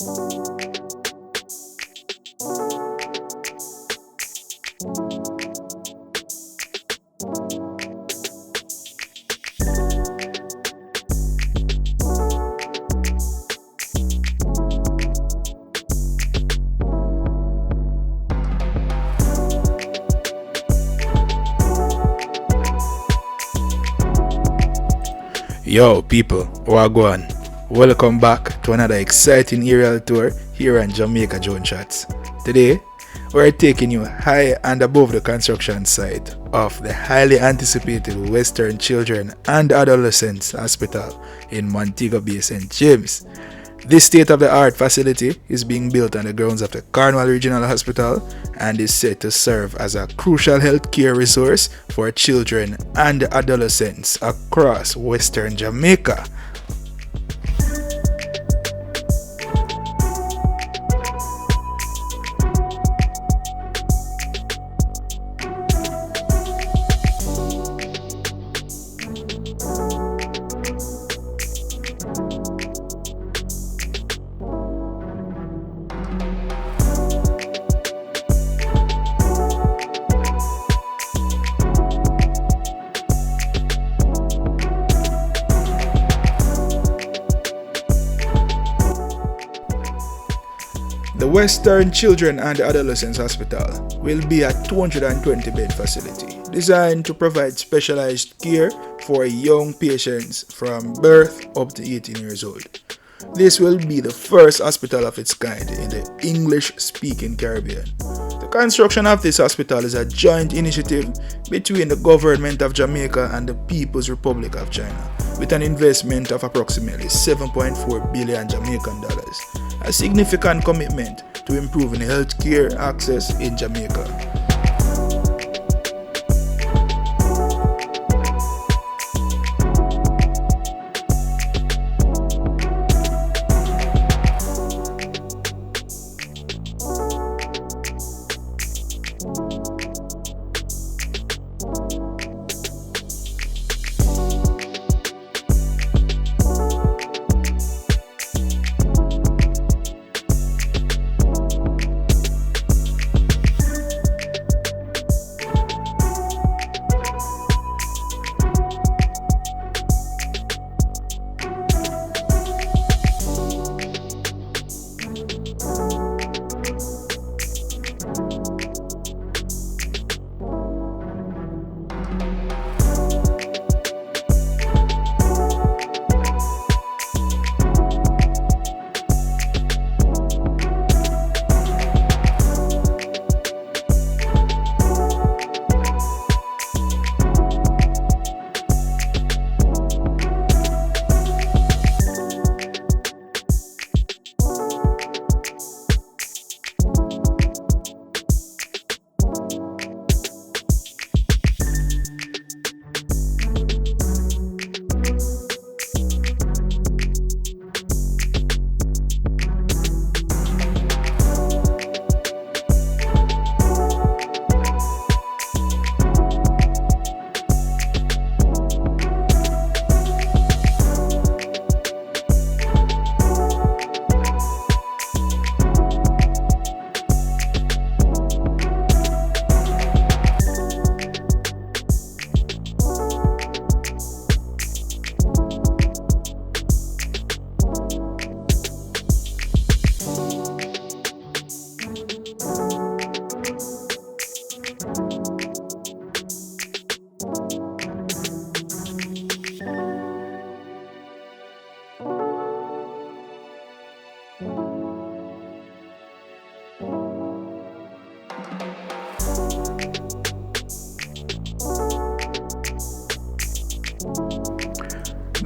Yo people, wagwan. Welcome back to another exciting aerial tour here on Jamaica Drone Shots. Today, we're taking you high and above the construction site of the highly anticipated Western Children and Adolescents Hospital in Montego Bay, St. James. This state-of-the-art facility is being built on the grounds of the Cornwall Regional Hospital and is set to serve as a crucial healthcare resource for children and adolescents across Western Jamaica. The Western Children and Adolescents Hospital will be a 220-bed facility designed to provide specialized care for young patients from birth up to 18 years old. This will be the first hospital of its kind in the English-speaking Caribbean. The construction of this hospital is a joint initiative between the Government of Jamaica and the People's Republic of China, with an investment of approximately 7.4 billion Jamaican dollars, a significant commitment to improving healthcare access in Jamaica.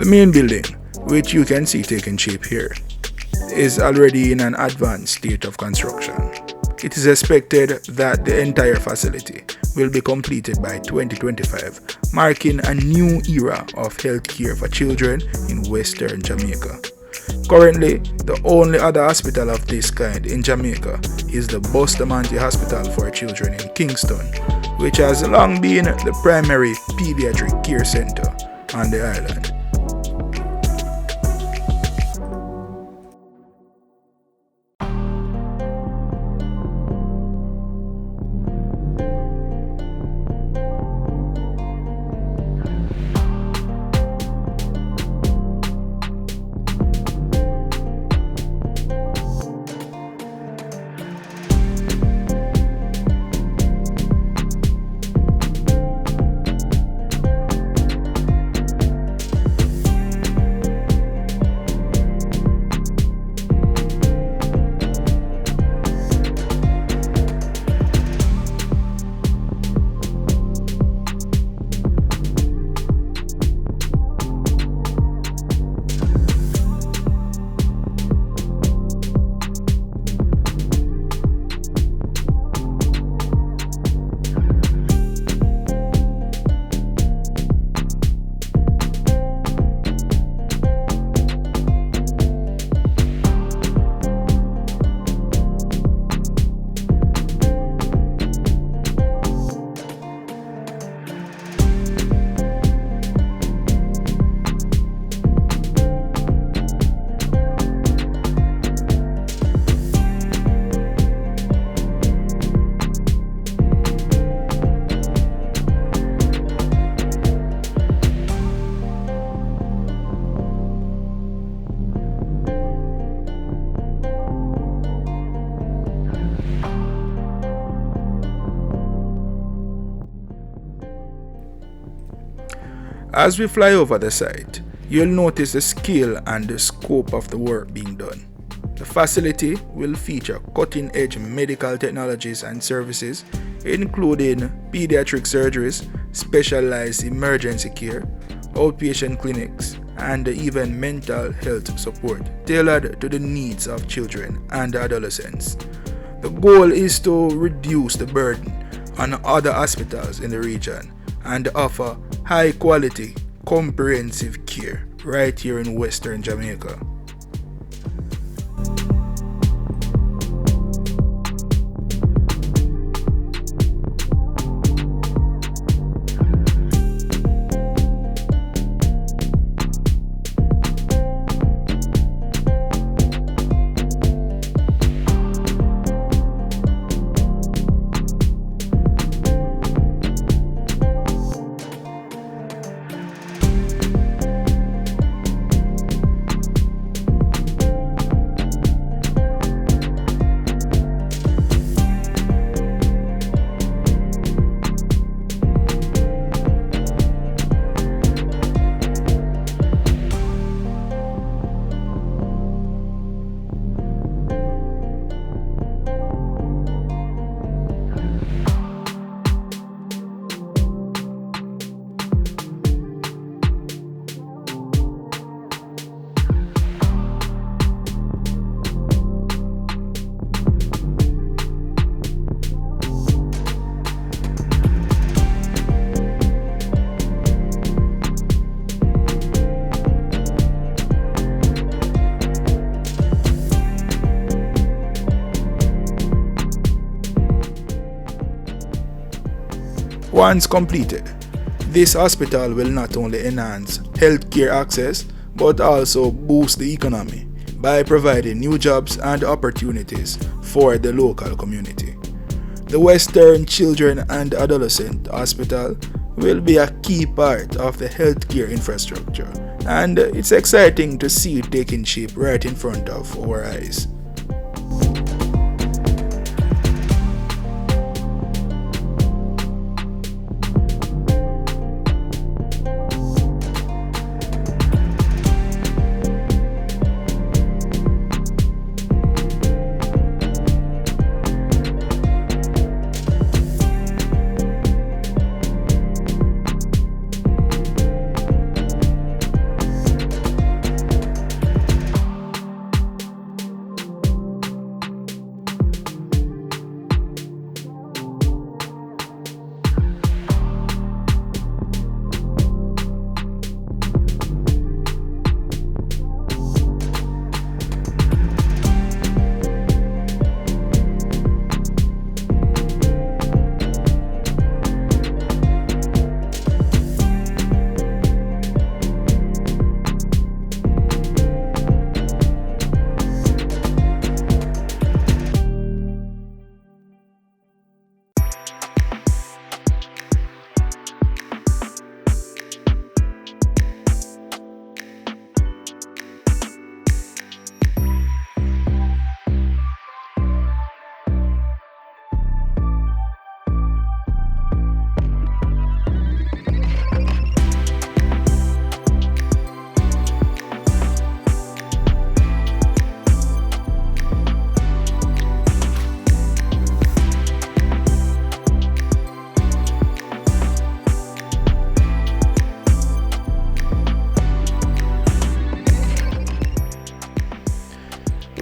The main building, which you can see taking shape here, is already in an advanced state of construction. It is expected that the entire facility will be completed by 2025, marking a new era of healthcare for children in Western Jamaica. Currently, the only other hospital of this kind in Jamaica is the Bustamante Hospital for Children in Kingston, which has long been the primary pediatric care center on the island. As we fly over the site, you'll notice the scale and the scope of the work being done. The facility will feature cutting-edge medical technologies and services, including pediatric surgeries, specialized emergency care, outpatient clinics, and even mental health support tailored to the needs of children and adolescents. The goal is to reduce the burden on other hospitals in the region and offer high-quality, comprehensive care right here in Western Jamaica. Once completed, this hospital will not only enhance healthcare access but also boost the economy by providing new jobs and opportunities for the local community. The Western Children and Adolescent Hospital will be a key part of the healthcare infrastructure, and it's exciting to see it taking shape right in front of our eyes.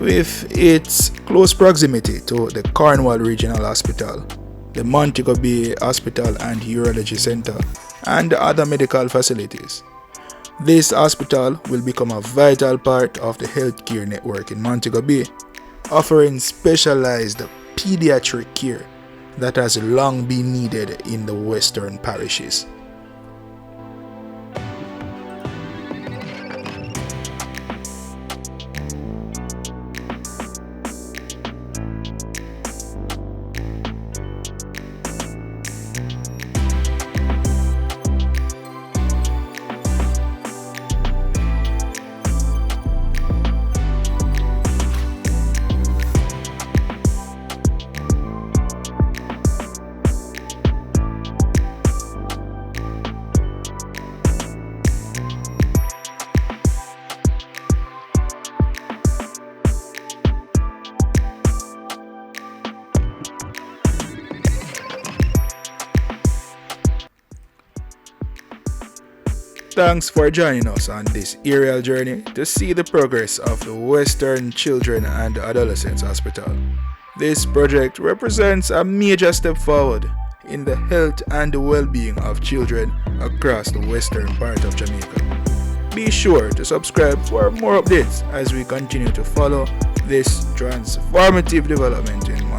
With its close proximity to the Cornwall Regional Hospital, the Montego Bay Hospital and Urology Center, and other medical facilities, this hospital will become a vital part of the healthcare network in Montego Bay, offering specialized pediatric care that has long been needed in the western parishes. Thanks for joining us on this aerial journey to see the progress of the Western Children and Adolescents Hospital. This project represents a major step forward in the health and the well-being of children across the western part of Jamaica. Be sure to subscribe for more updates as we continue to follow this transformative development in